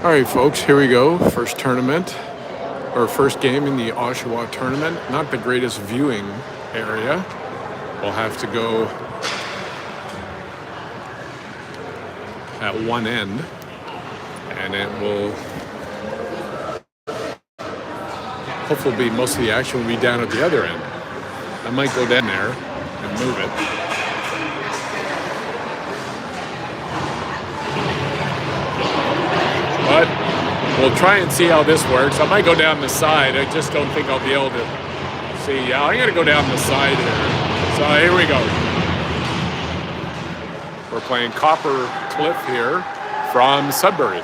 All right, folks, here we go. First tournament, or first game in the Oshawa tournament. Not the greatest viewing area. We'll have to go at one end, and it will hopefully be most of the action will be down at the other end. I might go down there and move it. But we'll try and see how this works. I might go down the side. I just don't think I'll be able to see. Yeah, I'm going to go down the side here. So here we go. We're playing Copper Cliff here from Sudbury.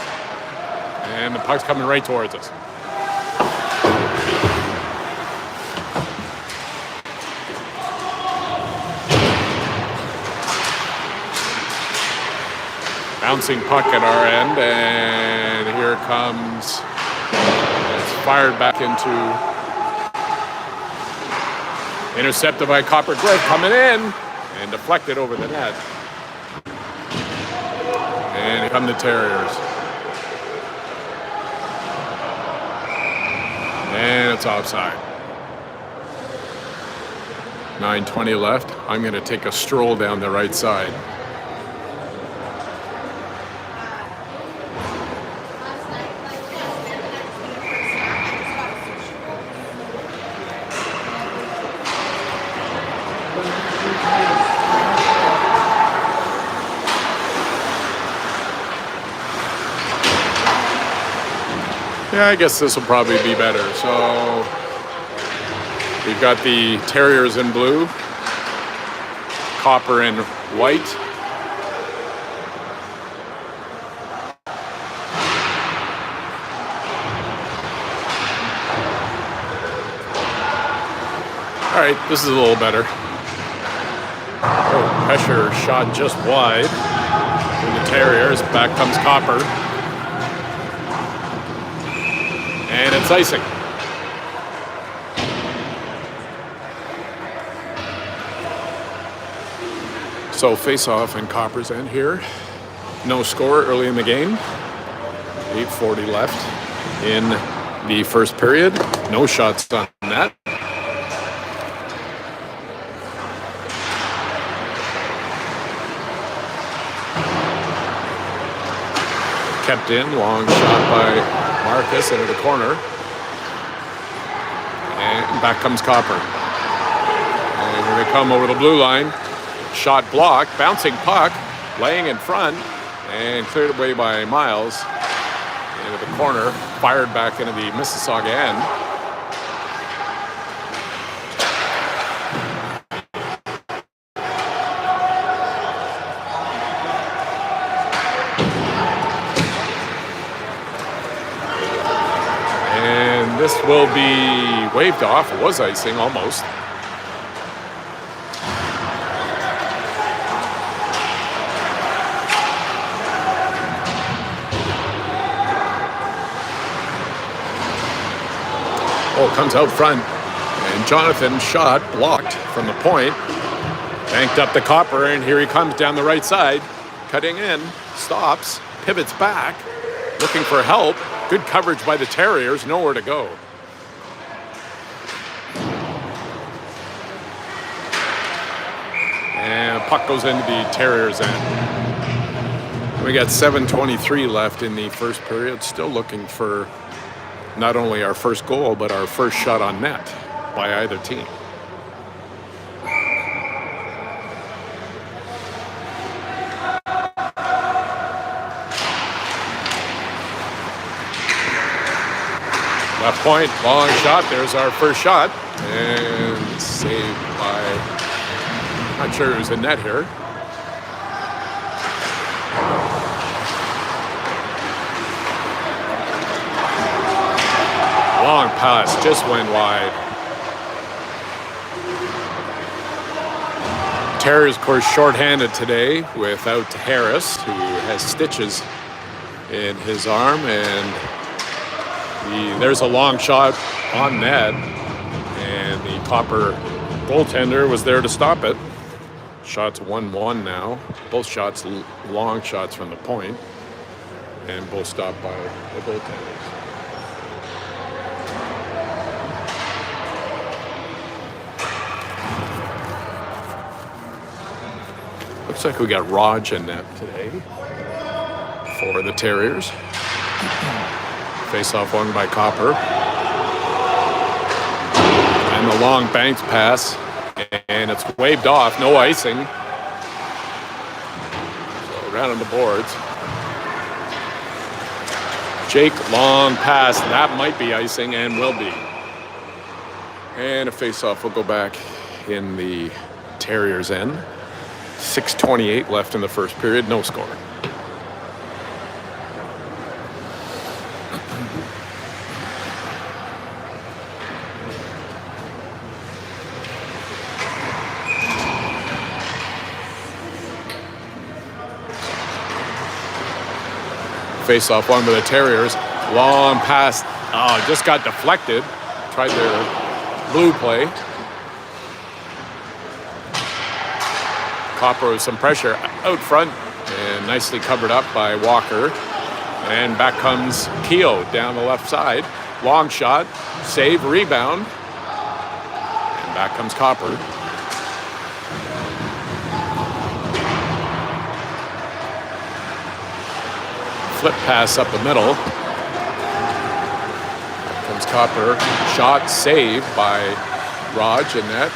And the puck's coming right towards us. Bouncing puck at our end, and here it comes. It's fired back into. Intercepted by Copper Cliff, coming in, and deflected over the net. And here come the Terriers. And it's offside. 9:20 left. I'm going to take a stroll down the right side. Yeah, I guess this will probably be better. So we've got the Terriers in blue, Copper in white. All right, this is a little better. Oh, pressure shot just wide from the Terriers. Back comes Copper. And it's icing. So face-off in Copper's end here. No score early in the game. 8:40 left in the first period. No shots on net. Kept in, long shot by Marcus into the corner. And back comes Copper. And here they come over the blue line. Shot blocked, bouncing puck, laying in front, and cleared away by Miles. Into the corner, fired back into the Mississauga end. This will be waved off. It was icing almost. Oh, it comes out front. And Jonathan shot, blocked from the point. Banked up the Copper, and here he comes down the right side. Cutting in, stops, pivots back, looking for help. Good coverage by the Terriers, nowhere to go. And puck goes into the Terriers' end. We got 7:23 left in the first period. Still looking for not only our first goal, but our first shot on net by either team. Left point, long shot. There's our first shot. And saved by, not sure who's in net here. Long pass, just went wide. Terriers, of course, shorthanded today without Harris, who has stitches in his arm, and there's a long shot on net, and the Copper goaltender was there to stop it. Shots 1-1 now. Both shots long shots from the point. and both stopped by the goaltenders. Looks like we got Raj in net today for the Terriers. Face-off won by Copper. And the long Banks pass, and it's waved off, no icing. So around on the boards. Jake, long pass, that might be icing and will be. And a face-off will go back in the Terriers' end. 6:28 left in the first period, no score. Face-off one with the Terriers. Long pass. Oh, just got deflected. Tried their blue play. Copper with some pressure out front and nicely covered up by Walker. And back comes Keogh down the left side. Long shot, save, rebound. And back comes Copper. Flip pass up the middle. Back comes Copper. Shot saved by Raj in net.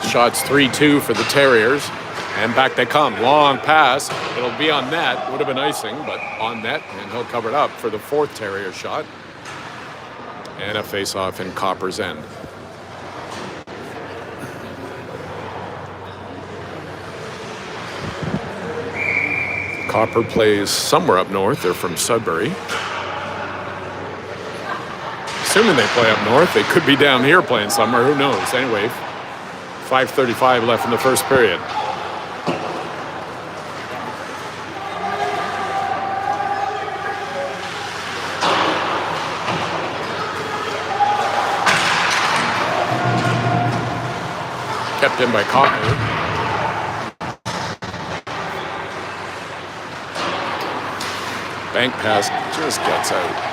Shots 3-2 for the Terriers. And back they come. Long pass. It'll be on net. Would have been icing, but on net. And he'll cover it up for the fourth Terrier shot. And a face-off in Copper's end. Copper plays somewhere up north. They're from Sudbury. Assuming they play up north, they could be down here playing somewhere. Who knows? Anyway, 5:35 left in the first period. Kept in by Copper. Bank pass just gets out.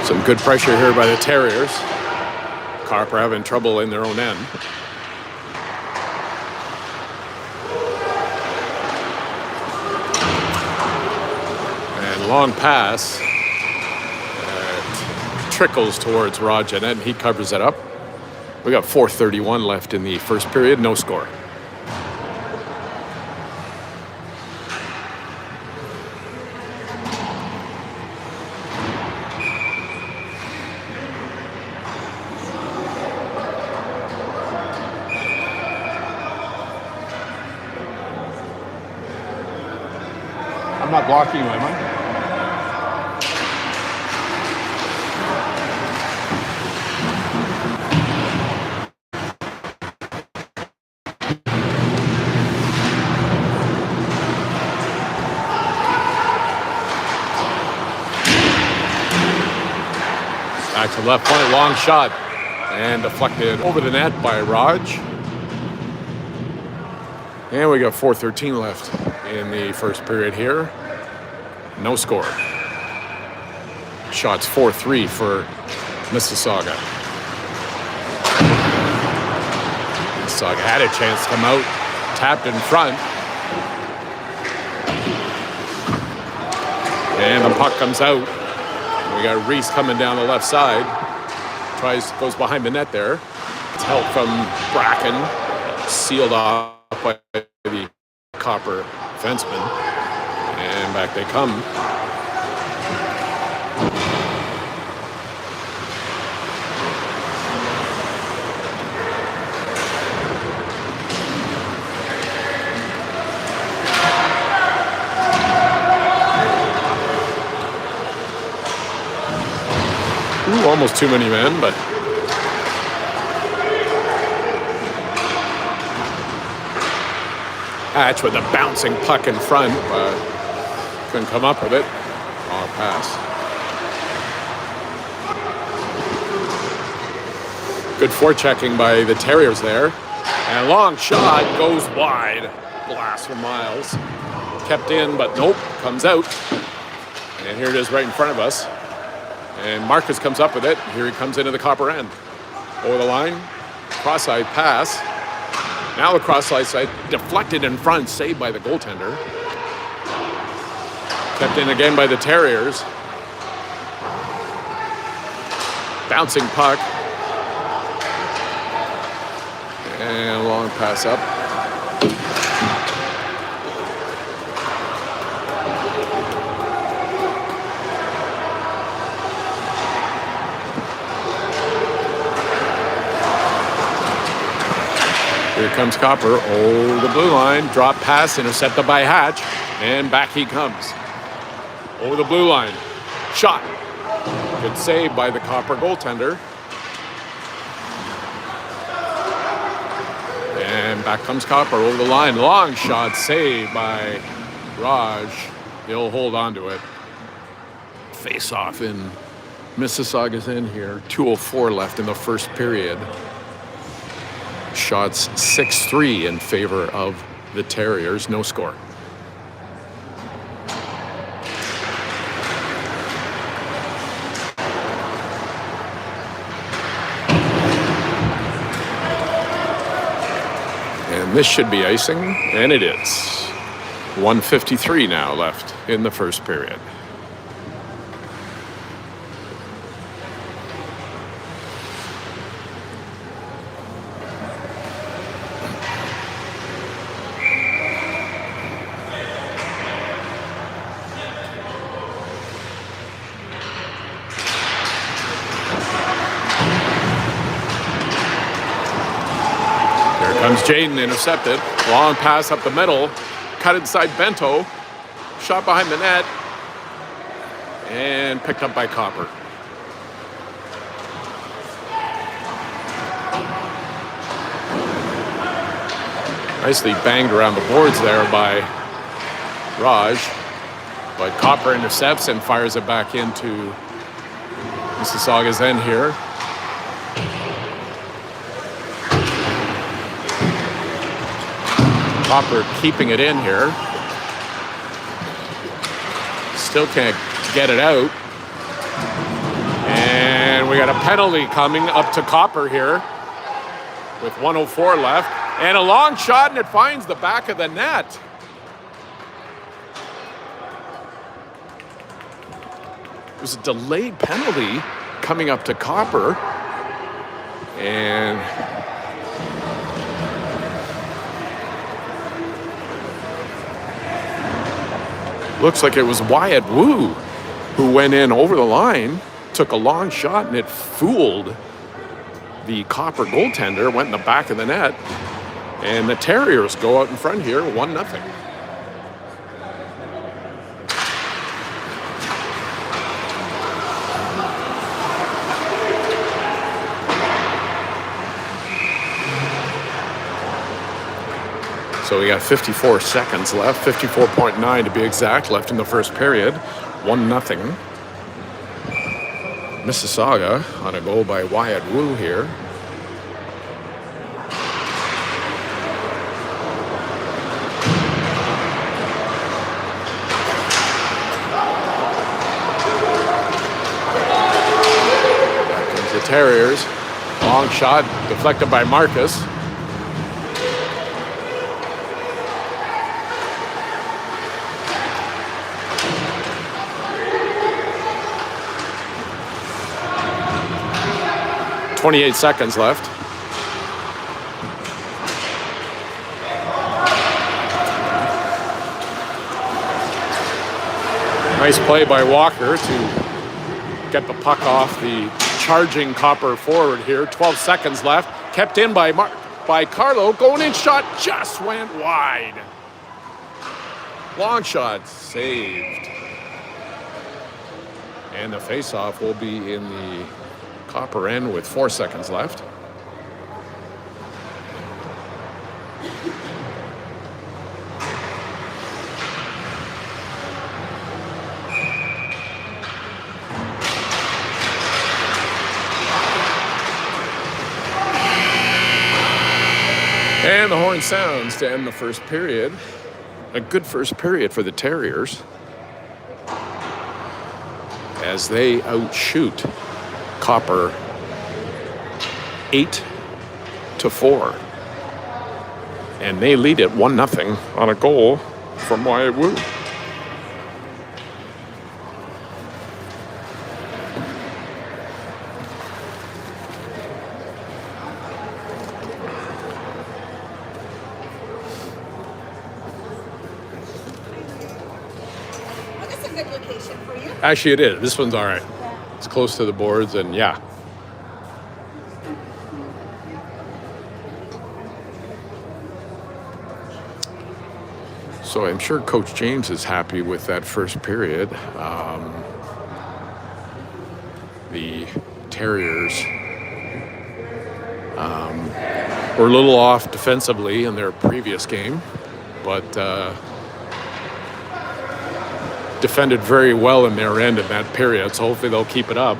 Some good pressure here by the Terriers. Copper having trouble in their own end. And long pass. Trickles towards Raj and he covers it up. We got 4:31 left in the first period, no score. I'm not blocking you, am I? Back to left point, long shot, and deflected over the net by Raj. And we got 4:13 left in the first period here. No score. Shots 4-3 for Mississauga. Mississauga had a chance to come out, tapped in front. And the puck comes out. We got Reese coming down the left side. Goes behind the net there. It's help from Bracken. Sealed off by the Copper defenseman. And back they come. almost too many men, but Hatch with a bouncing puck in front, but couldn't come up with it. Long pass. Good forechecking by the Terriers there. And a long shot goes wide. Blast from Miles. Kept in, but nope, comes out. And here it is right in front of us. And Marcus comes up with it. Here he comes into the Copper end. Over the line. Cross-side pass. Now the cross-side side deflected in front, saved by the goaltender. Kept in again by the Terriers. Bouncing puck. And a long pass up. Here comes Copper. Oh, the blue line. Drop pass intercepted by Hatch. And back he comes. Over the blue line. Shot. Good save by the Copper goaltender. And back comes Copper over the line. Long shot saved by Raj. He'll hold on to it. Face off in Mississauga's in here. 2:04 left in the first period. Shots 6-3 in favor of the Terriers. No score. And this should be icing, and it is. 1:53 now left in the first period. Comes Jaden, intercepted. Long pass up the middle. Cut inside Bento. Shot behind the net. And picked up by Copper. Nicely banged around the boards there by Raj. But Copper intercepts and fires it back into Mississauga's end here. Copper keeping it in here. Still can't get it out. And we got a penalty coming up to Copper here with 1:04 left. And a long shot, and it finds the back of the net. It was a delayed penalty coming up to Copper. And looks like it was Wyatt Wu who went in over the line, took a long shot, and it fooled the Copper goaltender, went in the back of the net. And the Terriers go out in front here, 1-0. So we got 54 seconds left, 54.9 to be exact, left in the first period. 1-0. Mississauga on a goal by Wyatt Wu here. Back comes the Terriers. Long shot deflected by Marcus. .28 seconds left. Nice play by Walker to get the puck off the charging Copper forward here. 12 seconds left. Kept in by Carlo. Going in shot just went wide. Long shot saved. And the faceoff will be in the Copper end with 4 seconds left. And the horn sounds to end the first period. A good first period for the Terriers as they outshoot Copper 8-4. And they lead it 1-0 on a goal from Wyatt Woo. Good location for you. Actually, it is. This one's all right. It's close to the boards, and yeah. So I'm sure Coach James is happy with that first period. The Terriers were a little off defensively in their previous game, but defended very well in their end in that period, so hopefully they'll keep it up.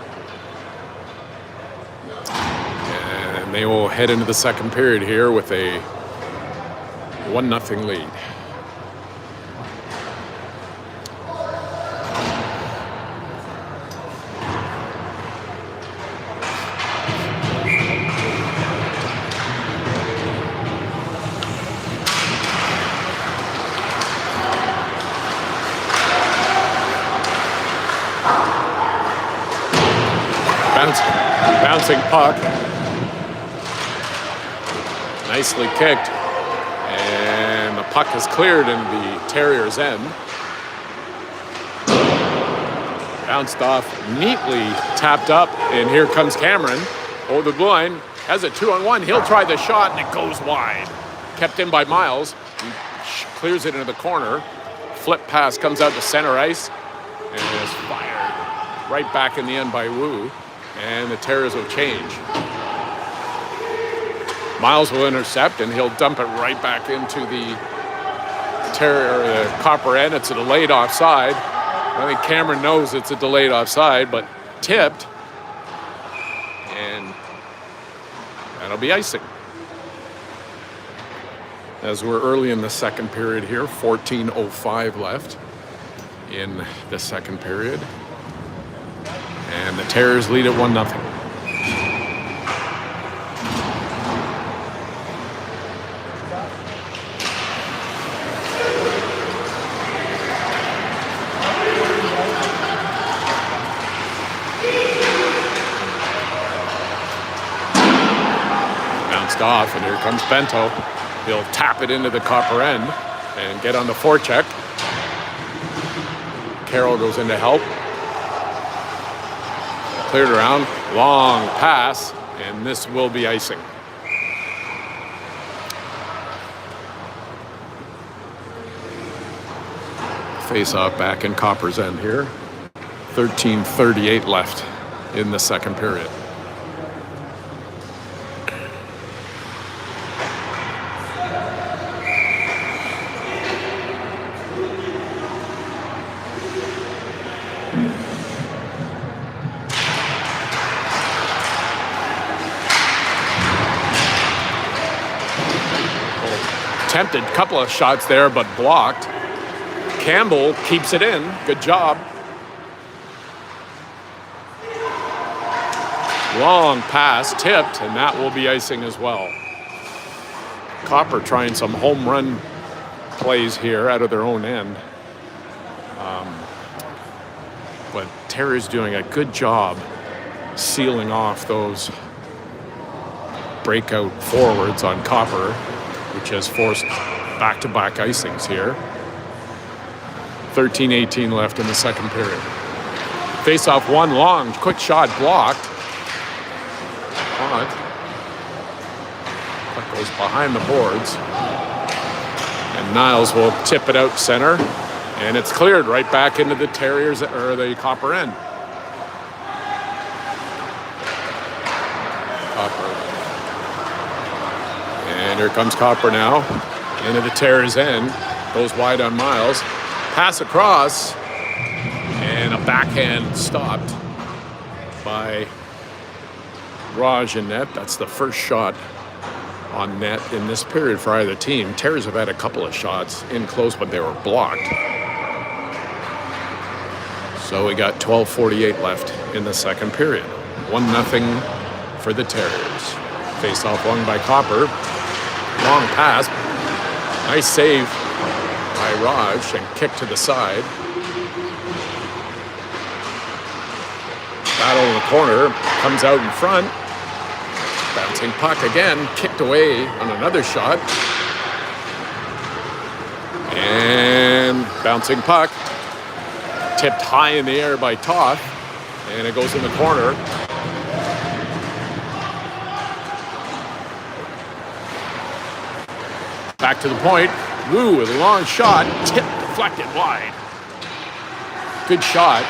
And they will head into the second period here with a 1-0 lead. Bouncing puck. Nicely kicked. And the puck is cleared in the Terriers' end. Bounced off, neatly tapped up, and here comes Cameron. Oh, the blue line has a 2-on-1. He'll try the shot, and it goes wide. Kept in by Miles. He clears it into the corner. Flip pass comes out to center ice, and is fired right back in the end by Woo. And the Terriers will change. Miles will intercept, and he'll dump it right back into the Copper end. It's a delayed offside. I think Cameron knows it's a delayed offside, but tipped. And that'll be icing. As we're early in the second period here, 14:05 left in the second period. And the Terriers lead at 1-0. Bounced off, and here comes Bento. He'll tap it into the Copper end and get on the forecheck. Carroll goes in to help. Cleared around, long pass, and this will be icing. Face-off back in Copper's end here. 13:38 left in the second period. Attempted a couple of shots there, but blocked. Campbell keeps it in. Good job. Long pass, tipped, and that will be icing as well. Copper trying some home run plays here out of their own end. But Terriers doing a good job sealing off those breakout forwards on Copper, which has forced back-to-back icings here. 13:18 left in the second period. Face-off one, long, quick shot blocked. But puck goes behind the boards. And Niles will tip it out center. And it's cleared right back into the Terriers, or the Copper end. Here comes Copper now. Into the Terriers' end. Goes wide on Miles. Pass across. And a backhand stopped by Raj in net. That's the first shot on net in this period for either team. Terriers have had a couple of shots in close, but they were blocked. So we got 12:48 left in the second period. 1-0 for the Terriers. Face off won by Copper. Long pass. Nice save by Raj and kick to the side. Battle in the corner. Comes out in front. Bouncing puck again, kicked away on another shot. And bouncing puck, tipped high in the air by Toth, and it goes in the corner. Back to the point, Wu with a long shot, tipped, deflected wide. Good shot.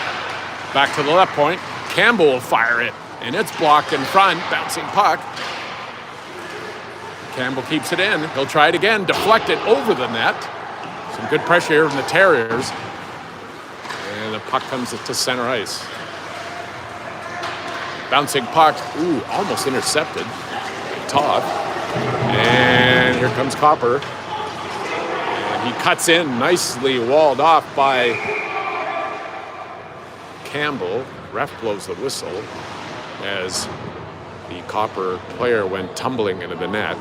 Back to the left point, Campbell will fire it. And it's blocked in front, bouncing puck. Campbell keeps it in. He'll try it again, deflected over the net. Some good pressure here from the Terriers. And the puck comes to center ice. Bouncing puck, almost intercepted. Todd. And here comes Copper. And he cuts in, nicely walled off by Campbell. Ref blows the whistle as the Copper player went tumbling into the net.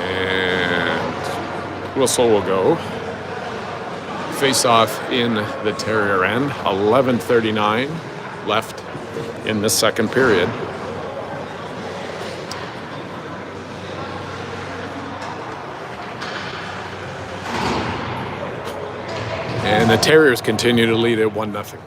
And whistle will go. Face-off in the Terrier end. 11:39 left in the second period. And the Terriers continue to lead at 1-0.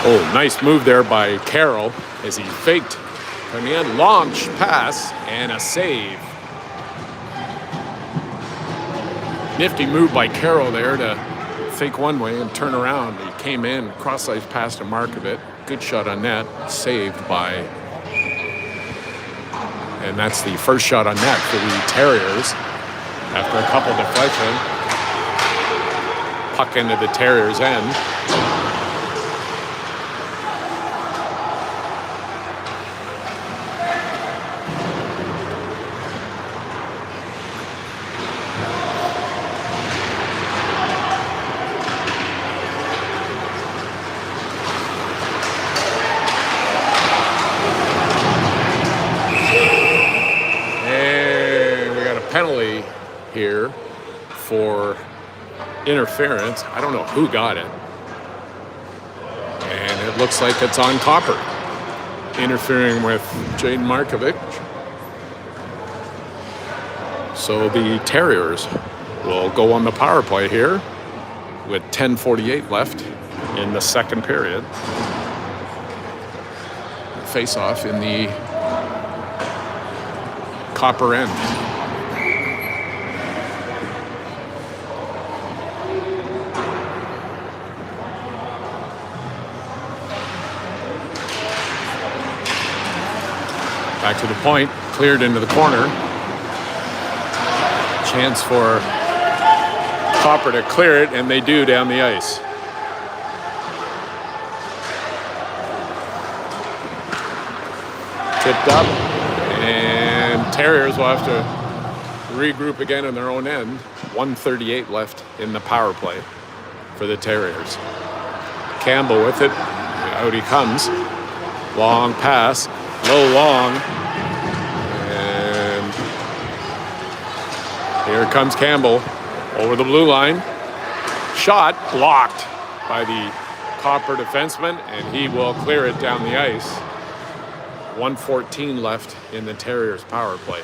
Oh, nice move there by Carroll as he faked coming in, launch pass, and a save. Nifty move by Carroll there to fake one way and turn around. He came in, cross-ice pass to Markovic. Good shot on net, saved by... And that's the first shot on net for the Terriers after a couple deflection. Puck into the Terriers' end. Penalty here for interference. I don't know who got it. And it looks like it's on Copper, interfering with Jaden Markovic. So the Terriers will go on the power play here with 10:48 left in the second period. Face-off in the Copper end. Back to the point, cleared into the corner. Chance for Copper to clear it, and they do down the ice. Tipped up, and Terriers will have to regroup again on their own end. 1:38 left in the power play for the Terriers. Campbell with it, out he comes. Long pass. Low long, and here comes Campbell over the blue line. Shot blocked by the Copper defenseman, and he will clear it down the ice. 1:14 left in the Terriers' power play.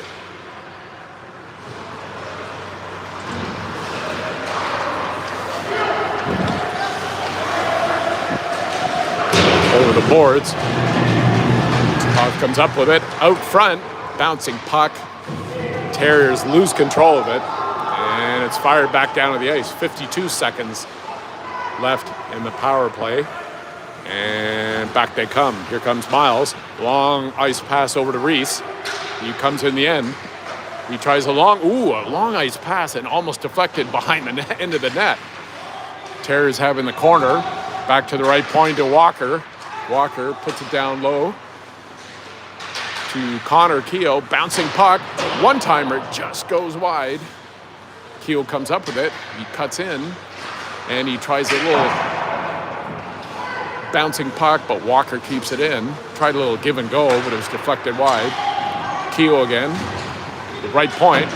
over the boards. Toth comes up with it. Out front, bouncing puck. Terriers lose control of it. And it's fired back down to the ice. 52 seconds left in the power play. And back they come. Here comes Miles. Long ice pass over to Reese. He comes in the end. He tries a long ice pass and almost deflected behind the net, into the net. Terriers having the corner. Back to the right point to Walker. Walker puts it down low to Connor Keogh. Bouncing puck. One-timer just goes wide. Keogh comes up with it. He cuts in. And he tries a little bouncing puck, but Walker keeps it in. Tried a little give and go, but it was deflected wide. Keogh again. The right point.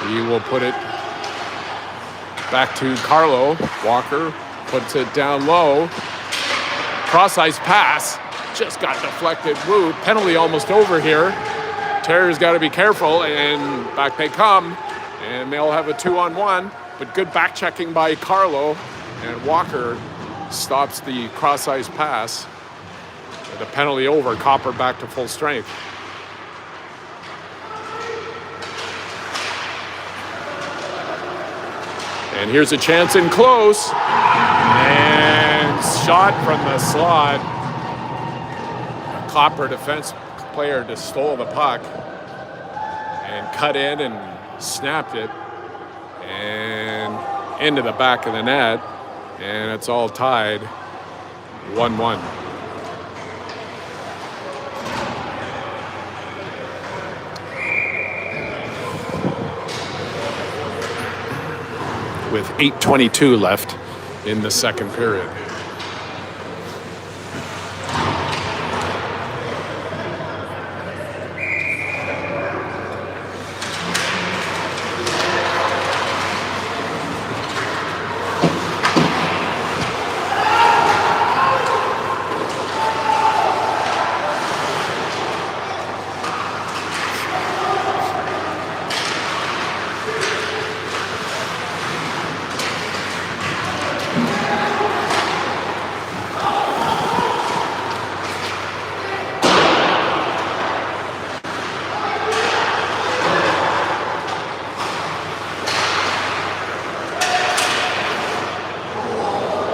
He will put it back to Carlo. Walker puts it down low. Cross-ice pass. Just got deflected. Woo. Penalty almost over here. Terriers got to be careful, and back they come. And they'll have a 2-on-1. But good back-checking by Carlo. And Walker stops the cross-ice pass. The penalty over. Copper back to full strength. And here's a chance in close. And shot from the slot. A Copper defense player just stole the puck and cut in and snapped it and into the back of the net. And it's all tied 1-1. With 8:22 left in the second period.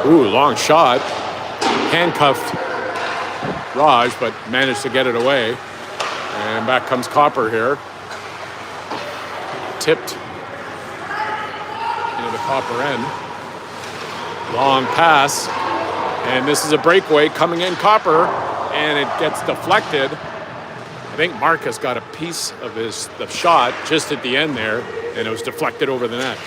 Ooh, long shot. Handcuffed Raj, but managed to get it away. And back comes Copper here. Tipped into the Copper end. Long pass. And this is a breakaway coming in Copper. And it gets deflected. I think Marcus got a piece of the shot just at the end there. And it was deflected over the net.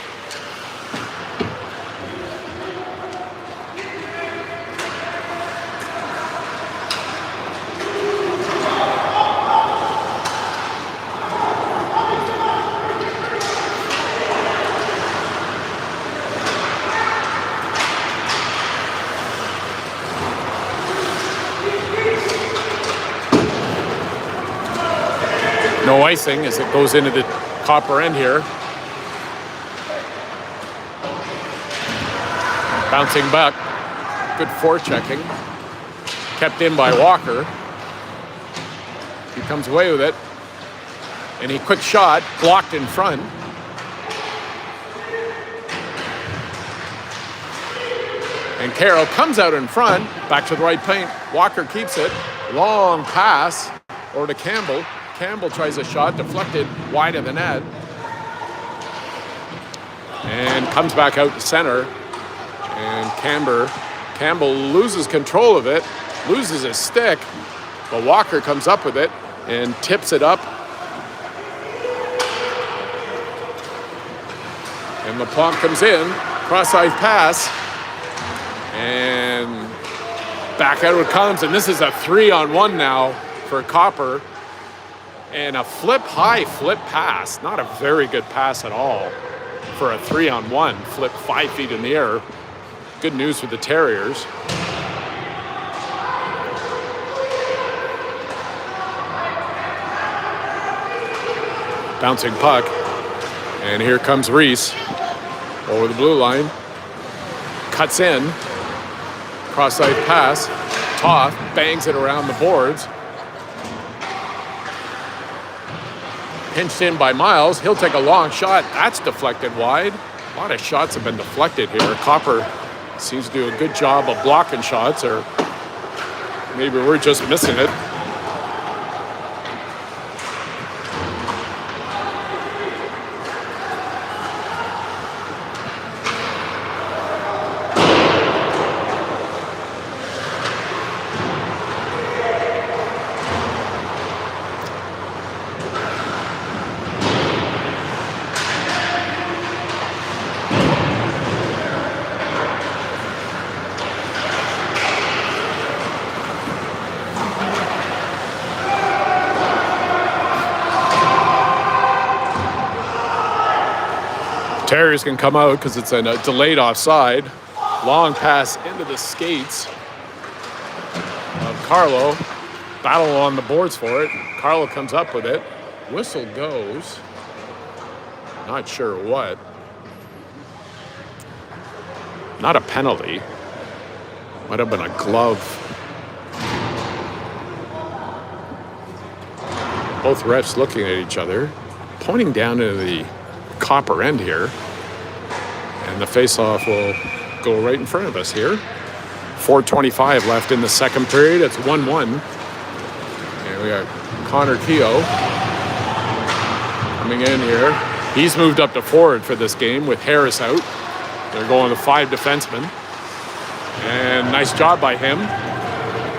No icing as it goes into the Copper end here. Bouncing back. Good forechecking. Kept in by Walker. He comes away with it. And he quick shot, blocked in front. And Carroll comes out in front, back to the right paint. Walker keeps it. Long pass over to Campbell. Campbell tries a shot, deflected wide of the net. And comes back out to center. And Campbell loses control of it, loses his stick, but Walker comes up with it and tips it up. And LaPlante comes in, cross-ice pass, and back out it comes. And this is a 3-on-1 now for Copper. And a high flip pass, not a very good pass at all for a 3-on-1, flip 5 feet in the air. Good news for the Terriers. Bouncing puck, and here comes Reese over the blue line, cuts in, cross-ice pass Toth bangs it around the boards. Pinched in by Miles. He'll take a long shot. That's deflected wide. A lot of shots have been deflected here. Copper seems to do a good job of blocking shots, or maybe we're just missing it. Terriers can come out because it's a delayed offside. Long pass into the skates of Carlo. Battle on the boards for it. Carlo comes up with it. Whistle goes. Not sure what. Not a penalty. Might have been a glove. Both refs looking at each other, pointing down into the Copper end here, and the face-off will go right in front of us here. 4:25 left in the second period. It's 1-1, and we got Connor Keogh coming in here. He's moved up to forward for this game with Harris out. They're going to 5 defensemen, and nice job by him.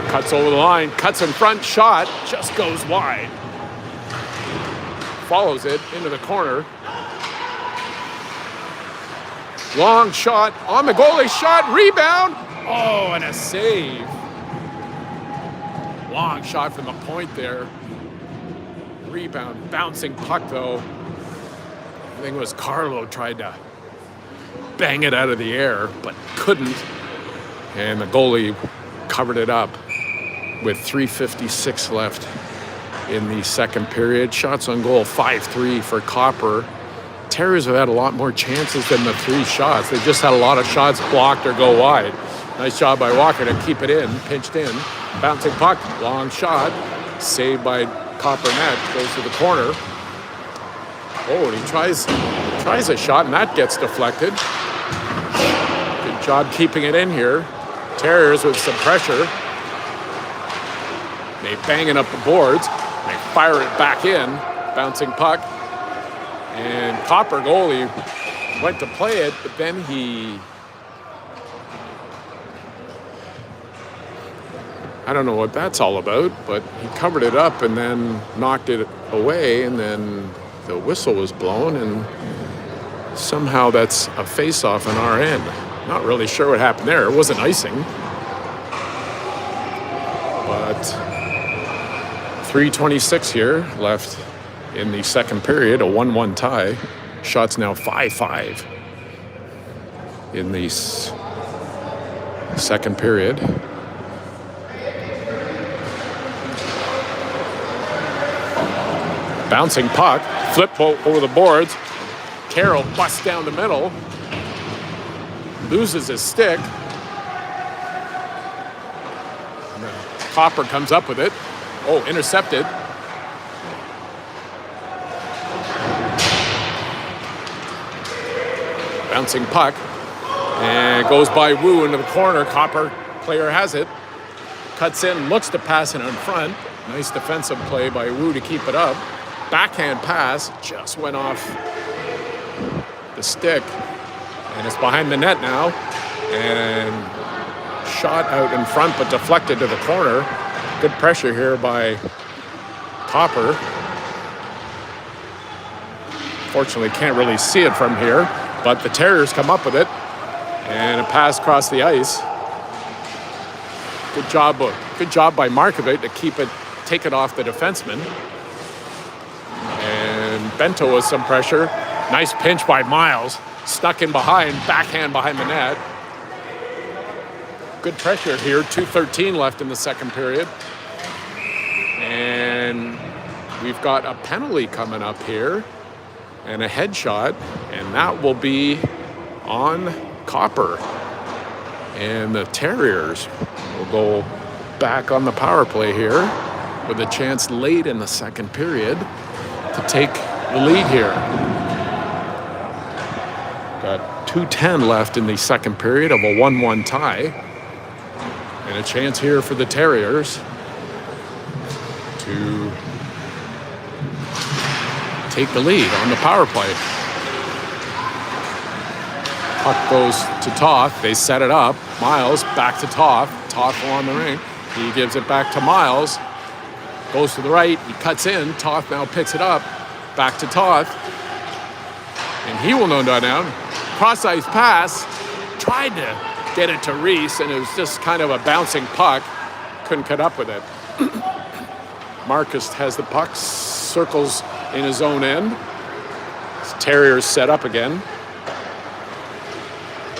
Cuts over the line, cuts in front, shot just goes wide. Follows it into the corner. Long shot on the goalie, shot, rebound. Oh, and a save. Long shot from the point there. Rebound, bouncing puck though. I think it was Carlo tried to bang it out of the air, but couldn't. And the goalie covered it up with 3:56 left in the second period. Shots on goal, 5-3 for Copper. Terriers have had a lot more chances than the 3 shots. They just had a lot of shots blocked or go wide. Nice job by Walker to keep it in, pinched in. Bouncing puck, long shot, saved by Copper net, goes to the corner. Oh, and he tries a shot, and that gets deflected. Good job keeping it in here. Terriers with some pressure. They bang it up the boards. They fire it back in, bouncing puck. And Copper goalie went to play it, but then I don't know what that's all about, but he covered it up and then knocked it away, and then the whistle was blown, and somehow that's a face-off on our end. Not really sure what happened there. It wasn't icing. But 3:26 here left in the second period, a 1-1 tie. Shots now 5-5 in the second period. Bouncing puck, flip over the boards. Carroll busts down the middle, loses his stick. Copper comes up with it. Oh, intercepted. Bouncing puck, and it goes by Wu into the corner. Copper player has it, cuts in, looks to pass it in front. Nice defensive play by Wu to keep it up. Backhand pass just went off the stick, and it's behind the net now, and shot out in front but deflected to the corner. Good pressure here by Copper. Fortunately, can't really see it from here, but the Terriers come up with it, and a pass across the ice. Good job by Markovic to take it off the defenseman. And Bento with some pressure. Nice pinch by Miles. Stuck in behind, backhand behind the net. Good pressure here. 2:13 left in the second period. And we've got a penalty coming up here and a headshot, and that will be on Copper. And the Terriers will go back on the power play here with a chance late in the second period to take the lead here. Got 2:10 left in the second period of a 1-1 tie. And a chance here for the Terriers to take the lead on the power play. Puck goes to Toth. They set it up. Miles back to Toth. Toth along the ring. He gives it back to Miles. Goes to the right. He cuts in. Toth now picks it up. Back to Toth. And he will no down. Cross-ice pass. Tried to get it to Reese, and it was just kind of a bouncing puck. Couldn't cut up with it. Marcus has the puck. Circles in his own end. Terriers set up again.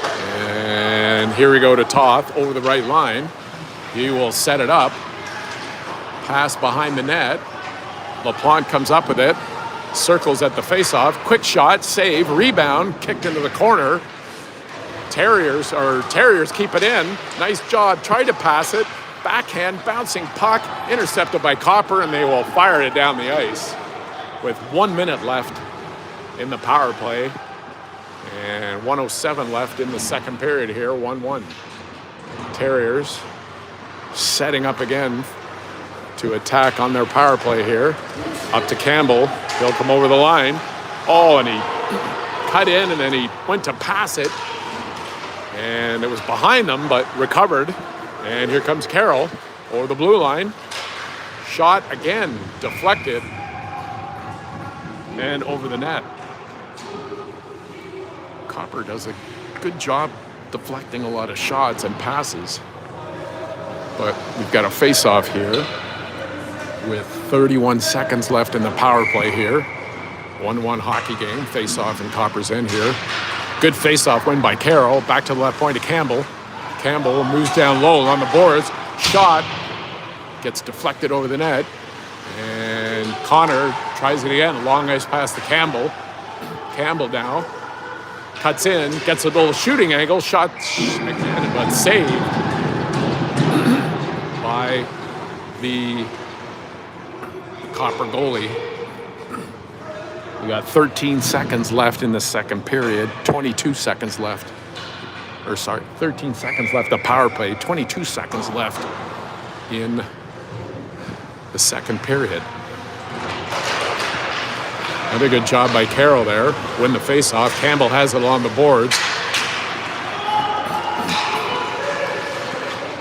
And here we go to Toth over the right line. He will set it up. Pass behind the net. LaPlante comes up with it. Circles at the faceoff. Quick shot, save, rebound, kicked into the corner. Terriers keep it in. Nice job. Tried to pass it. Backhand, bouncing puck. Intercepted by Copper, and they will fire it down the ice with 1 minute left in the power play. And 1:07 left in the second period here, 1-1. Terriers setting up again to attack on their power play here. Up to Campbell. He'll come over the line. Oh, and he cut in, and then he went to pass it. And it was behind them, but recovered. And here comes Carroll over the blue line. Shot again, deflected, and over the net. Copper does a good job deflecting a lot of shots and passes. But we've got a face-off here with 31 seconds left in the power play here. 1-1 hockey game, face-off in Copper's end here. Good face-off win by Carroll. Back to the left point to Campbell. Campbell moves down low on the boards. Shot gets deflected over the net. And Connor tries it again. Long ice pass to Campbell. Campbell now cuts in, gets a little shooting angle. Shot again, but saved by the Copper goalie. We got 13 seconds left in the second period, 22 seconds left. 13 seconds left of power play, 22 seconds left in the second period. Another good job by Carroll there. Win the faceoff. Campbell has it along the boards.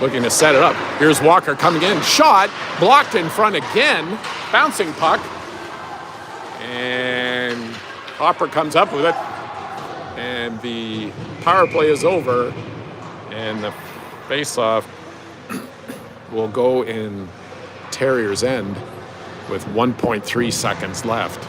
Looking to set it up. Here's Walker coming in. Shot. Blocked in front again. Bouncing puck. And Copper comes up with it. And the power play is over. And the faceoff will go in Terrier's end with 1.3 seconds left.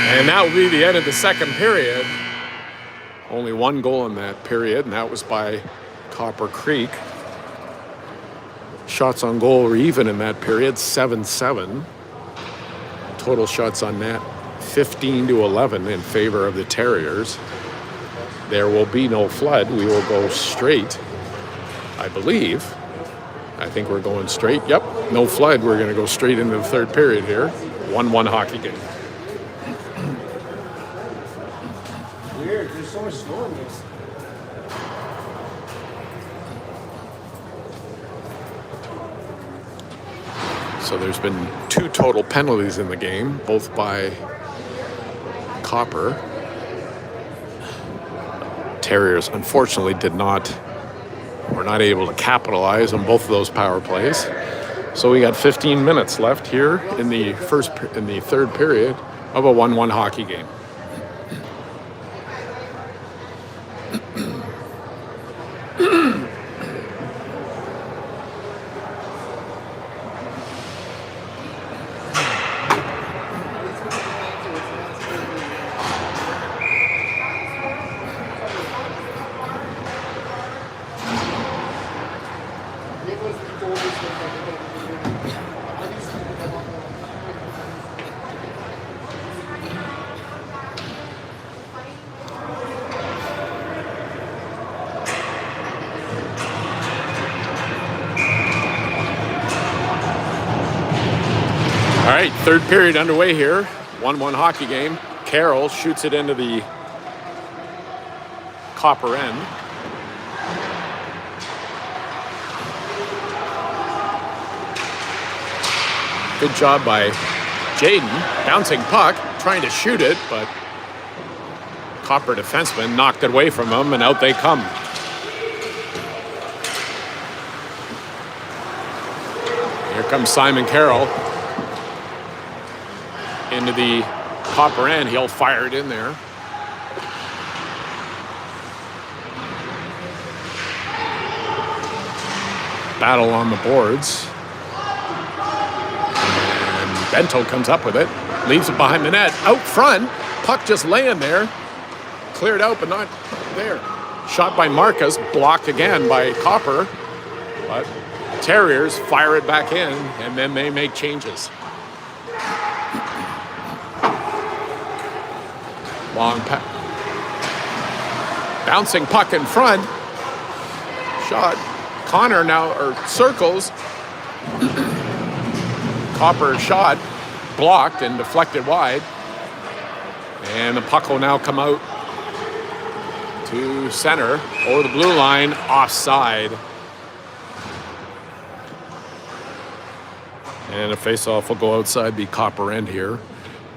And that will be the end of the second period. Only one goal in that period, and that was by Copper Creek. Shots on goal were even in that period, 7-7. Total shots on net, 15-11 in favor of the Terriers. There will be no flood. We will go straight, I believe. I think we're going straight. Yep, no flood. We're going to go straight into the third period here. 1-1 hockey game. Weird, there's so much snow in this. So there's been 2 total penalties in the game, both by Copper. Terriers unfortunately were not able to capitalize on both of those power plays. So we got 15 minutes left here in the third period of a 1-1 hockey game. All right, third period underway here. 1-1 hockey game. Carroll shoots it into the Copper end. Good job by Jaden. Bouncing puck, trying to shoot it, but Copper defenseman knocked it away from him, and out they come. Here comes Simon Carroll into the Copper end. He'll fire it in there. Battle on the boards. And Bento comes up with it. Leaves it behind the net. Out front. Puck just laying there. Cleared out, but not there. Shot by Marcus. Blocked again by Copper. But Terriers fire it back in, and then they make changes. Long bouncing puck in front. Shot. Connor now, circles. Copper shot. Blocked and deflected wide. And the puck will now come out to center. Over the blue line. Offside. And a face-off will go outside the Copper end here.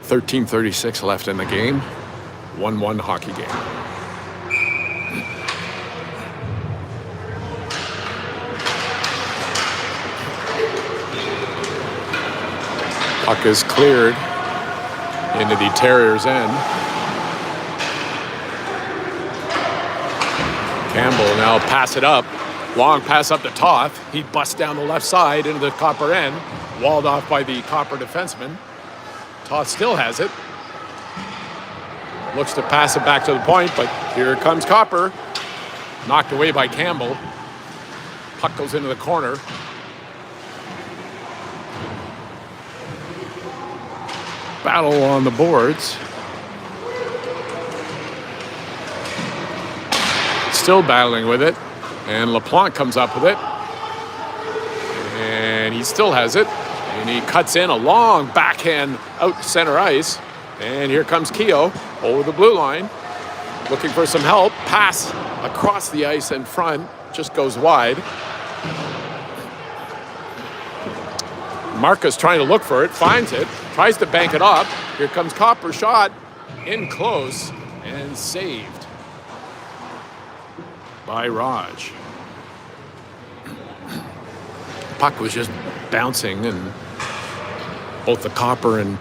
13:36 left in the game. 1-1 hockey game. Puck is cleared into the Terriers' end. Campbell now pass it up. Long pass up to Toth. He busts down the left side into the Copper end. Walled off by the Copper defenseman. Toth still has it. Looks to pass it back to the point, but here comes Copper. Knocked away by Campbell. Puck goes into the corner. Battle on the boards. Still battling with it. And LaPlante comes up with it. And he still has it. And he cuts in a long backhand out center ice. And here comes Keogh over the blue line. Looking for some help. Pass across the ice in front. Just goes wide. Marcus trying to look for it. Finds it. Tries to bank it up. Here comes Copper. Shot in close. And saved by Raj. Puck was just bouncing, and both the Copper and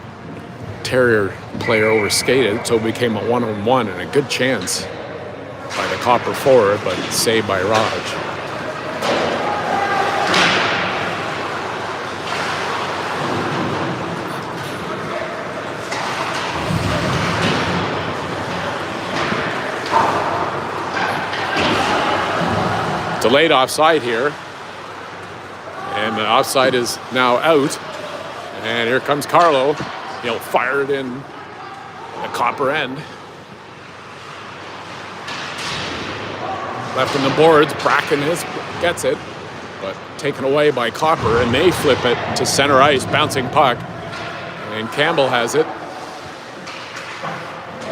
Terrier player overskated, so it became a one-on-one and a good chance by the Copper forward, but saved by Raj. Delayed offside here. And the offside is now out. And here comes Carlo. He'll fire it in the Copper end. Left in the boards. Bracken gets it. But taken away by Copper. And they flip it to center ice. Bouncing puck. And Campbell has it.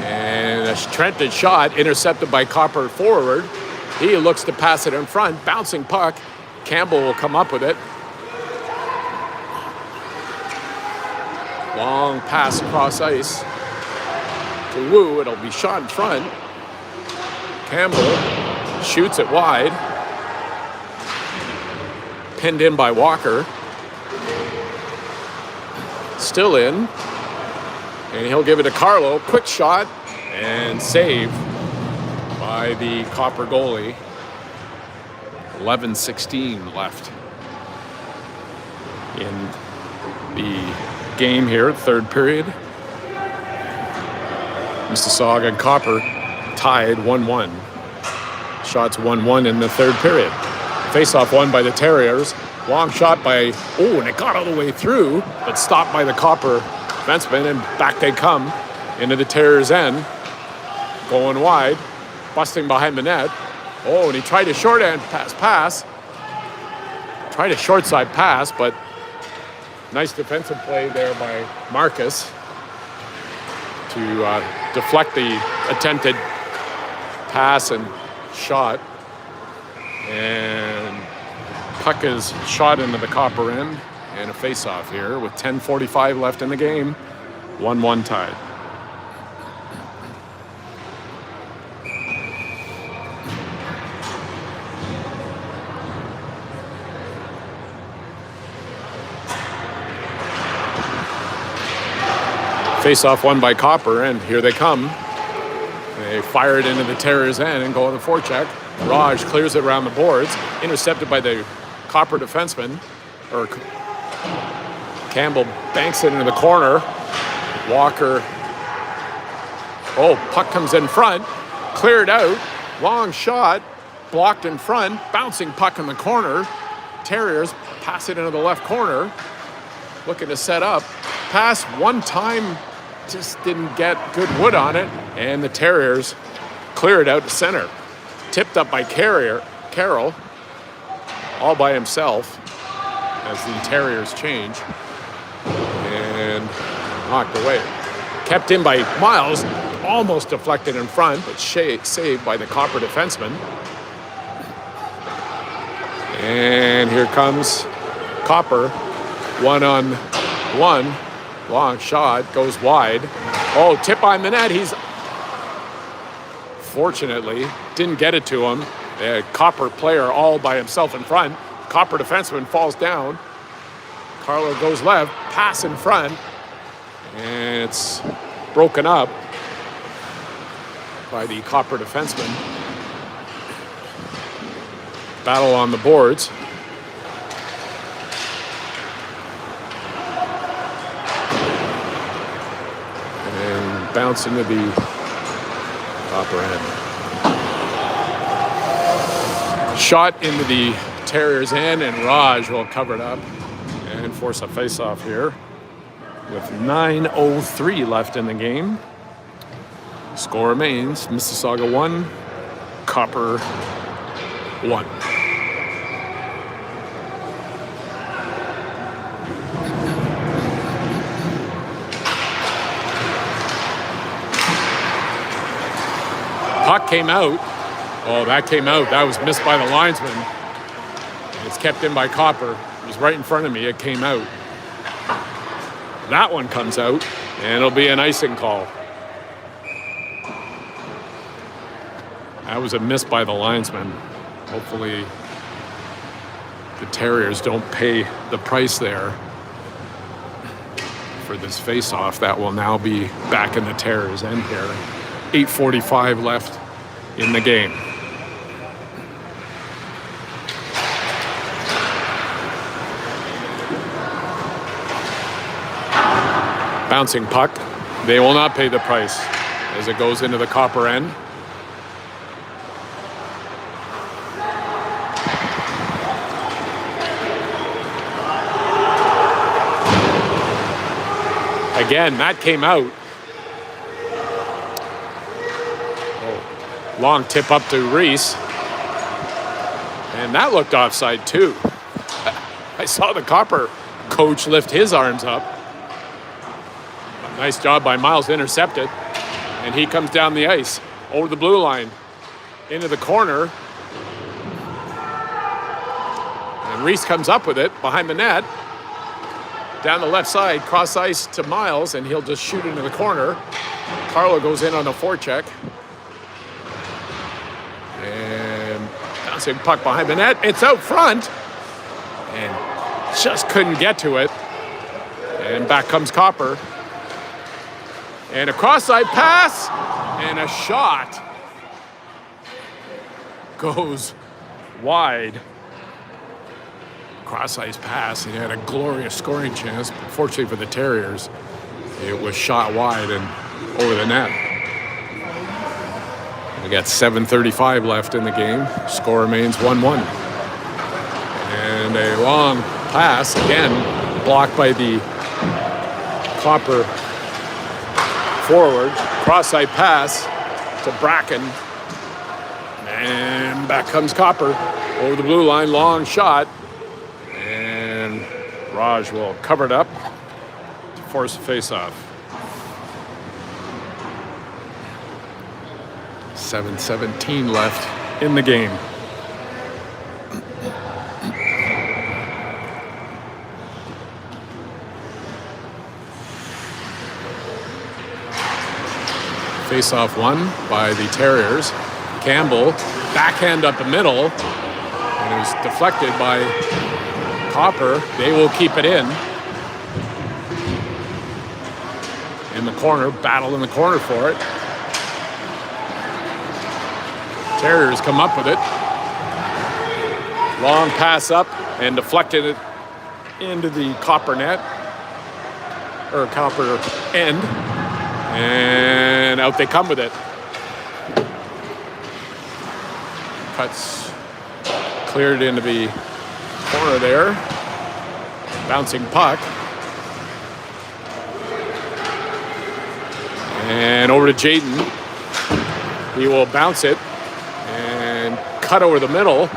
And a Trenton shot intercepted by Copper forward. He looks to pass it in front. Bouncing puck. Campbell will come up with it. Long pass across ice to Wu. It'll be shot in front. Campbell shoots it wide. Pinned in by Walker. Still in. And he'll give it to Carlo. Quick shot and save by the Copper goalie. 11:16 left in the game here, third period. Mississauga and Copper tied 1-1. Shots 1-1 in the third period. Face-off won by the Terriers. Long shot by, and it got all the way through, but stopped by the Copper defenseman, and back they come into the Terriers' end. Going wide, busting behind the net. And he tried a short-hand pass. Tried a short-side pass, but Nice defensive play there by Marcus to deflect the attempted pass and shot. And puck is shot into the Copper end, and a face-off here with 10:45 left in the game. 1-1 tied. Face-off won by Copper, and here they come. They fire it into the Terriers' end and go on the forecheck. Raj clears it around the boards, intercepted by the Copper defenseman. Campbell banks it into the corner. Walker. Oh, puck comes in front. Cleared out. Long shot. Blocked in front. Bouncing puck in the corner. Terriers pass it into the left corner. Looking to set up. Pass one time. Just didn't get good wood on it. And the Terriers clear it out to center. Tipped up by Carroll. All by himself as the Terriers change. And knocked away. Kept in by Miles. Almost deflected in front, but saved by the Copper defenseman. And here comes Copper. 1-on-1. Long shot. Goes wide. Oh, tip on the net. He's fortunately didn't get it to him. A Copper player all by himself in front. Copper defenseman falls down. Carlo goes left. Pass in front. And it's broken up by the Copper defenseman. Battle on the boards. And bounce into the Copper end. Shot into the Terriers' end, and Raj will cover it up and force a face-off here with 9:03 left in the game. Score remains Mississauga 1, Copper 1. Puck came out. Oh, that came out. That was missed by the linesman. It's kept in by Copper. It was right in front of me. It came out. That one comes out, and it'll be an icing call. That was a miss by the linesman. Hopefully the Terriers don't pay the price there for this face-off. That will now be back in the Terriers' end here. 8:45 left in the game. Bouncing puck. They will not pay the price as it goes into the Copper end. Again, that came out. Oh, long tip up to Reese. And that looked offside too. I saw the Copper coach lift his arms up. Nice job by Miles to intercept it. And he comes down the ice, over the blue line, into the corner. And Reese comes up with it behind the net. Down the left side, cross ice to Miles, and he'll just shoot into the corner. Carlo goes in on a forecheck. And bouncing puck behind the net. It's out front. And just couldn't get to it. And back comes Copper. And a cross-side pass, and a shot goes wide. Cross-ice pass, and he had a glorious scoring chance, but fortunately for the Terriers, it was shot wide and over the net. We got 7:35 left in the game. Score remains 1-1. And a long pass, again, blocked by the Copper forward. Cross-side pass to Bracken. And back comes Copper over the blue line. Long shot. And Raj will cover it up to force a face-off. 7:17 left in the game. Face-off won by the Terriers. Campbell, backhand up the middle, and it was deflected by Copper. They will keep it in. In the corner, battle in the corner for it. Terriers come up with it. Long pass up and deflected it into the Copper net, or Copper end. And out they come with it. Cuts cleared into the corner there. Bouncing puck. And over to Jayden. He will bounce it and cut over the middle.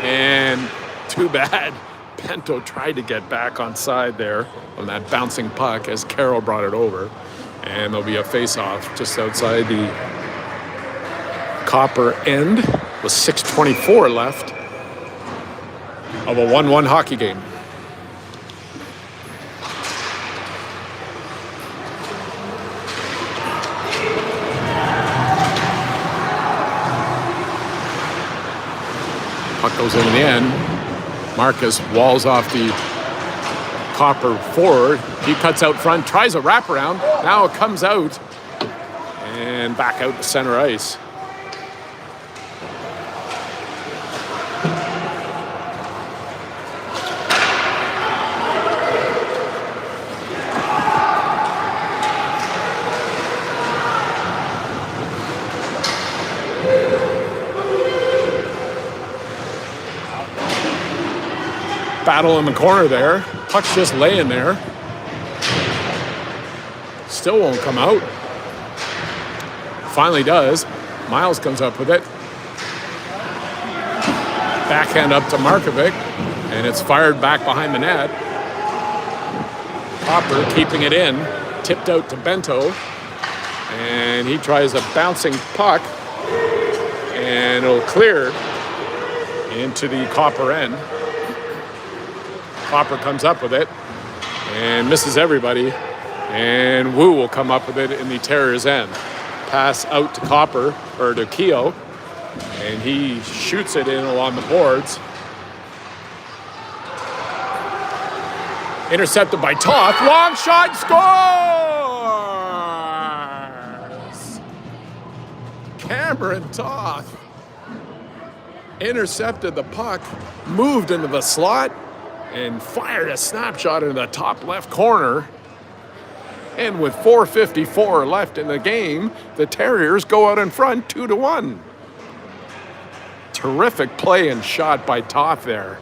And too bad. Pinto tried to get back on side there on that bouncing puck as Carroll brought it over. And there'll be a face-off just outside the Copper end with 6:24 left of a 1-1 hockey game. Puck goes in the end. Marcus walls off the Copper forward. He cuts out front, tries a wraparound. Now it comes out and back out to center ice. Battle in the corner there. Puck's just laying there. Still won't come out. Finally does. Miles comes up with it. Backhand up to Markovic. And it's fired back behind the net. Copper keeping it in. Tipped out to Bento. And he tries a bouncing puck. And it'll clear into the Copper end. Copper comes up with it and misses everybody, and Wu will come up with it in the Terriers' end. Pass out to Copper, or to Keogh, and he shoots it in along the boards. Intercepted by Toth. Long shot, scores! Cameron Toth intercepted the puck, moved into the slot, and fired a snapshot into the top left corner. And with 4:54 left in the game, the Terriers go out in front 2-1. Terrific play and shot by Toth there.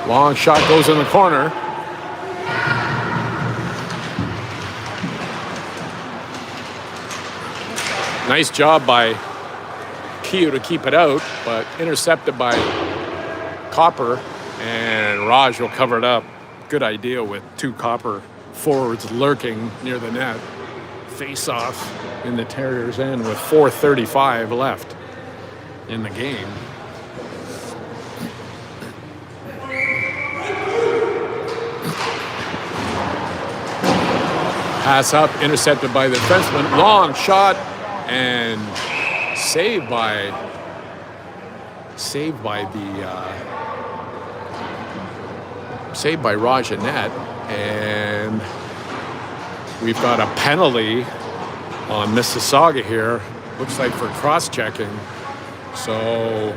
Long shot goes in the corner. Nice job by Keogh to keep it out, but intercepted by Copper, and Raj will cover it up. Good idea with two Copper forwards lurking near the net. Face off in the Terriers' end with 4:35 left in the game. Pass up, intercepted by the defenseman. Long shot. And saved by Raj Annette, and we've got a penalty on Mississauga here. Looks like for cross-checking. So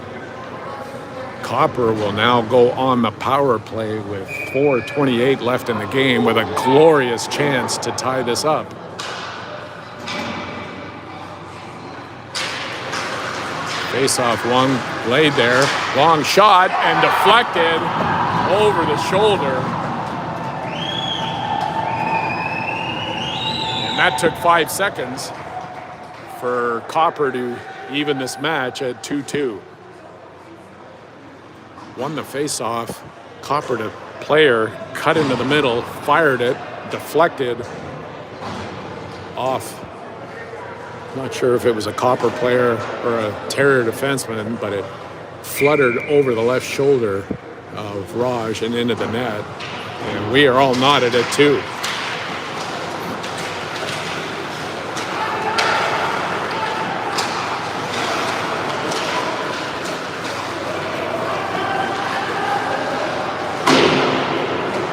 Copper will now go on the power play with 4:28 left in the game with a glorious chance to tie this up. Face-off one laid there. Long shot and deflected over the shoulder. And that took 5 seconds. for Copper to even this match at 2-2. Won the face-off. Copper to player, cut into the middle, fired it, deflected off. Not sure if it was a Copper player or a Terrier defenseman, but it fluttered over the left shoulder of Raj and into the net. And we are all knotted at 2.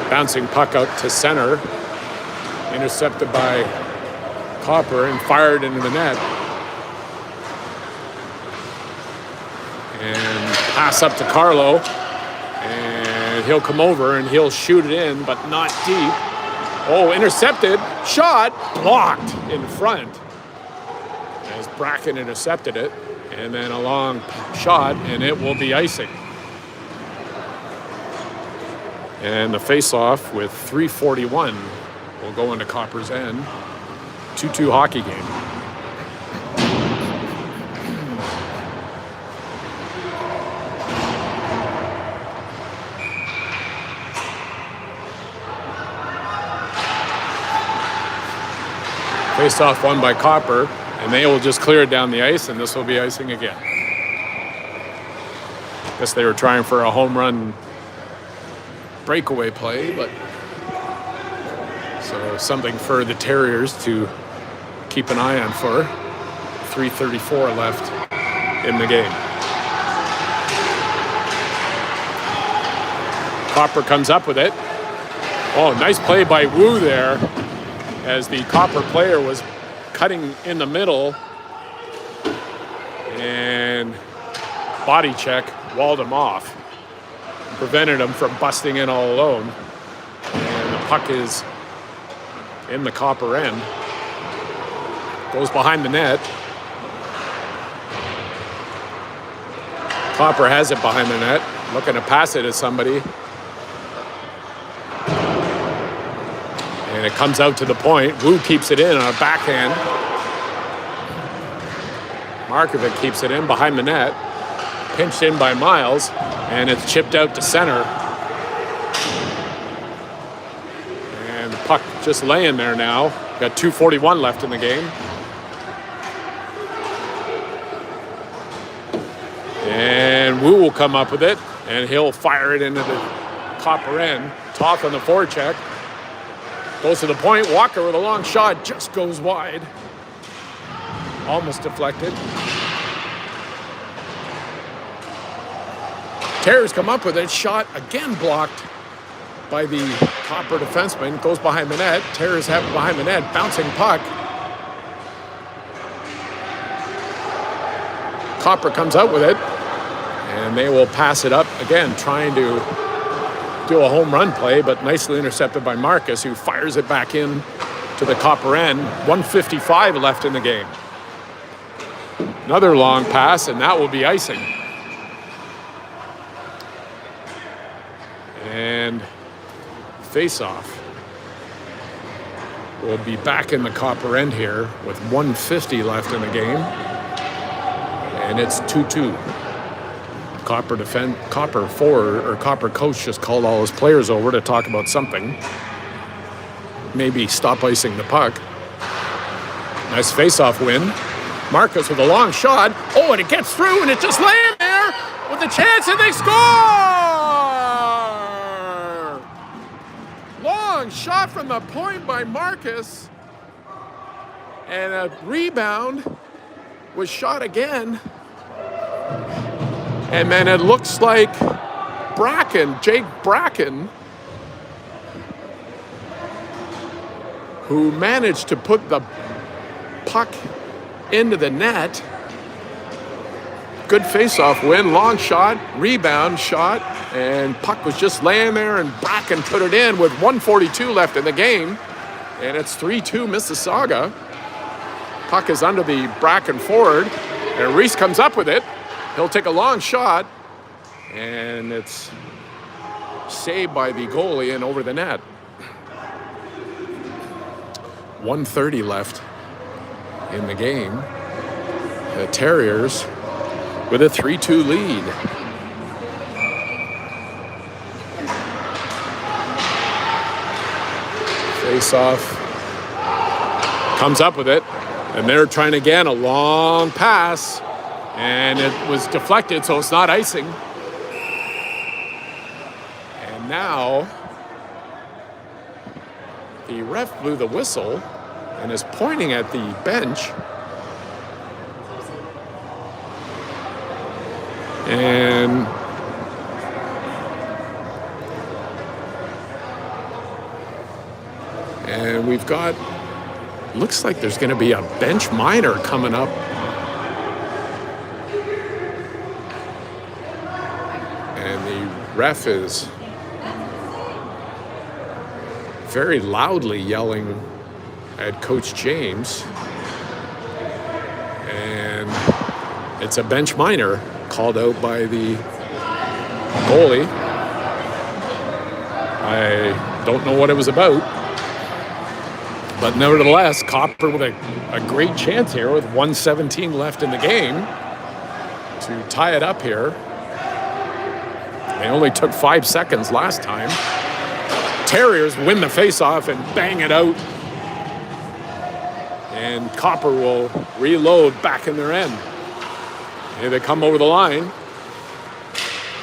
Bouncing puck out to center, intercepted by Copper and fired into the net. And pass up to Carlo, and he'll come over and he'll shoot it in, but not deep. Oh, intercepted, shot, blocked in front as Bracken intercepted it, and then a long shot, and it will be icing. And the face-off with 3:41 will go into Copper's end. 2-2 hockey game. Face-off won by Copper, and they will just clear it down the ice, and this will be icing again. Guess they were trying for a home run breakaway play, but so something for the Terriers to keep an eye on for. 3:34 left in the game. Copper comes up with it. Oh, nice play by Wu there as the Copper player was cutting in the middle, and body check walled him off. Prevented him from busting in all alone. And the puck is in the Copper end. Goes behind the net. Copper has it behind the net, looking to pass it to somebody. And it comes out to the point. Wu keeps it in on a backhand. Markovic keeps it in behind the net. Pinched in by Miles. And it's chipped out to center. And the puck just laying there now. Got 2:41 left in the game. And Wu will come up with it, and he'll fire it into the Copper end. Toth on the forecheck. Goes to the point. Walker with a long shot just goes wide. Almost deflected. Terriers come up with it. Shot again blocked by the Copper defenseman. Goes behind the net. Terriers have it behind the net. Bouncing puck. Copper comes out with it. And they will pass it up again, trying to do a home run play, but nicely intercepted by Marcus, who fires it back in to the Copper end. 1:55 left in the game. Another long pass, and that will be icing. And face-off will be back in the Copper end here with 1:50 left in the game. And it's 2-2. Copper forward or Copper coach just called all his players over to talk about something. Maybe stop icing the puck. Nice face-off win. Marcus with a long shot. Oh, and it gets through, and it just lands there with a chance, and they score! Long shot from the point by Marcus, and a rebound was shot again. And then it looks like Jake Bracken, who managed to put the puck into the net. Good face-off win, long shot, rebound shot, and puck was just laying there, and Bracken put it in with 1:42 left in the game. And it's 3-2 Mississauga. Puck is under the Bracken forward, and Reese comes up with it. He'll take a long shot, and it's saved by the goalie and over the net. 1:30 left in the game. the Terriers with a 3-2 lead. Face-off. Comes up with it. And they're trying again, a long pass. And it was deflected, so it's not icing. And now the ref blew the whistle and is pointing at the bench. And we've got, looks like there's going to be a bench minor coming up. And the ref is very loudly yelling at Coach James. And it's a bench minor called out by the goalie. I don't know what it was about. But nevertheless, Copper with a great chance here with 1:17 left in the game to tie it up here. They only took 5 seconds last time. Terriers win the faceoff and bang it out. And Copper will reload back in their end. Here they come over the line.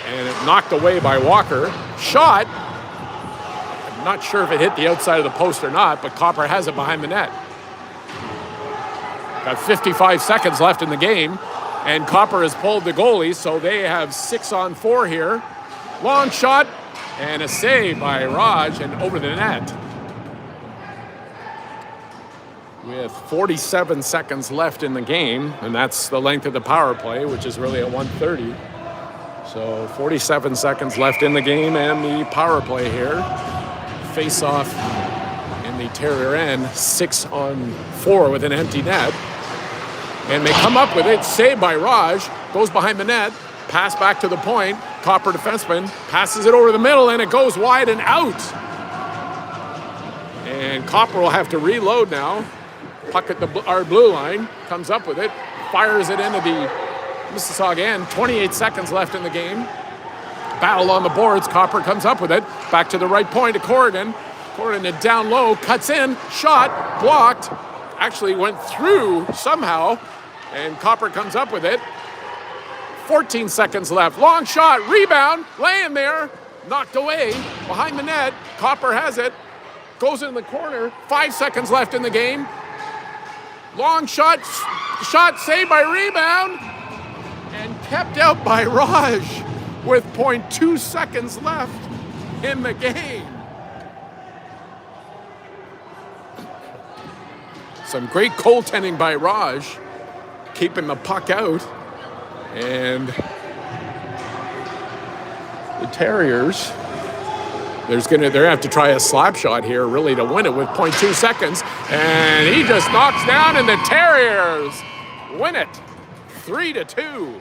And it knocked away by Walker. Shot. I'm not sure if it hit the outside of the post or not, but Copper has it behind the net. Got 55 seconds left in the game. And Copper has pulled the goalie, so they have 6-on-4 here. Long shot. And a save by Raj and over the net. With 47 seconds left in the game, and that's the length of the power play, which is really at 1:30. So 47 seconds left in the game and the power play here. Face off in the Terrier end, 6-on-4 with an empty net. And they come up with it, saved by Raj, goes behind the net, pass back to the point. Copper defenseman passes it over the middle and it goes wide and out. And Copper will have to reload now. Puck at our blue line, comes up with it, fires it into the Mississauga end. 28 seconds left in the game. Battle on the boards. Copper comes up with it. Back to the right point to Corrigan. Corrigan down low, cuts in, shot, blocked. Actually went through somehow, and Copper comes up with it. 14 seconds left. Long shot, rebound, laying there, knocked away behind the net. Copper has it, goes in the corner. 5 seconds left in the game. Long shot saved by rebound, and kept out by Raj with 0.2 seconds left in the game. Some great goaltending by Raj, keeping the puck out. And the Terriers, they're gonna have to try a slap shot here really to win it with 0.2 seconds. And he just knocks down, and the Terriers win it 3-2.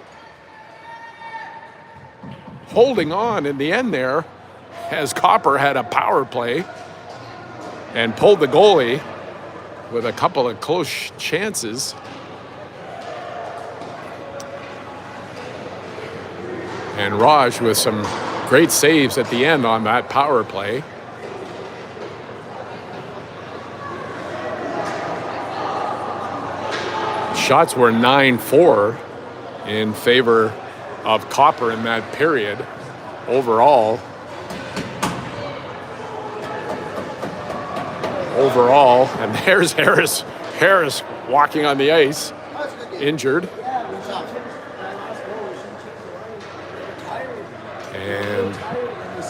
Holding on in the end there, as Copper had a power play and pulled the goalie with a couple of close chances. And Raj with some great saves at the end on that power play. Shots were 9-4 in favor of Copper in that period overall. And there's Harris walking on the ice, injured. And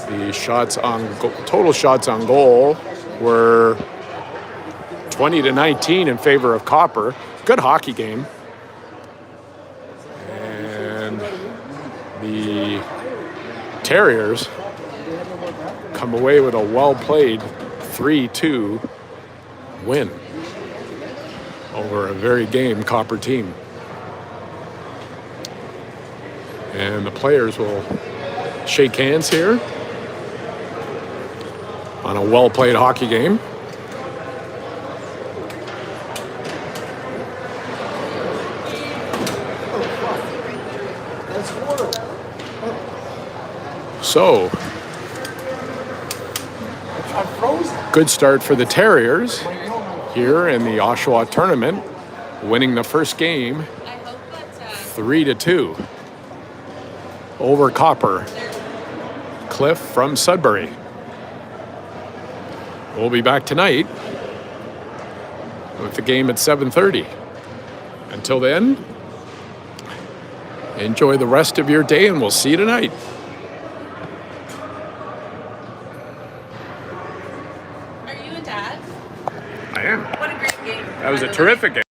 the shots on total shots on goal were 20-19 in favor of Copper. Good hockey game. And the Terriers come away with a well-played 3-2 win over a very game Copper team. And the players will shake hands here on a well-played hockey game. Let's score. So, I'm frozen. good start for the Terriers here in the Oshawa tournament, winning the first game I hope that 3-2 over Copper Cliff from Sudbury. We'll be back tonight with the game at 7:30. Until then, enjoy the rest of your day and we'll see you tonight. are you a dad? I am. What a great game. That was by a the terrific game.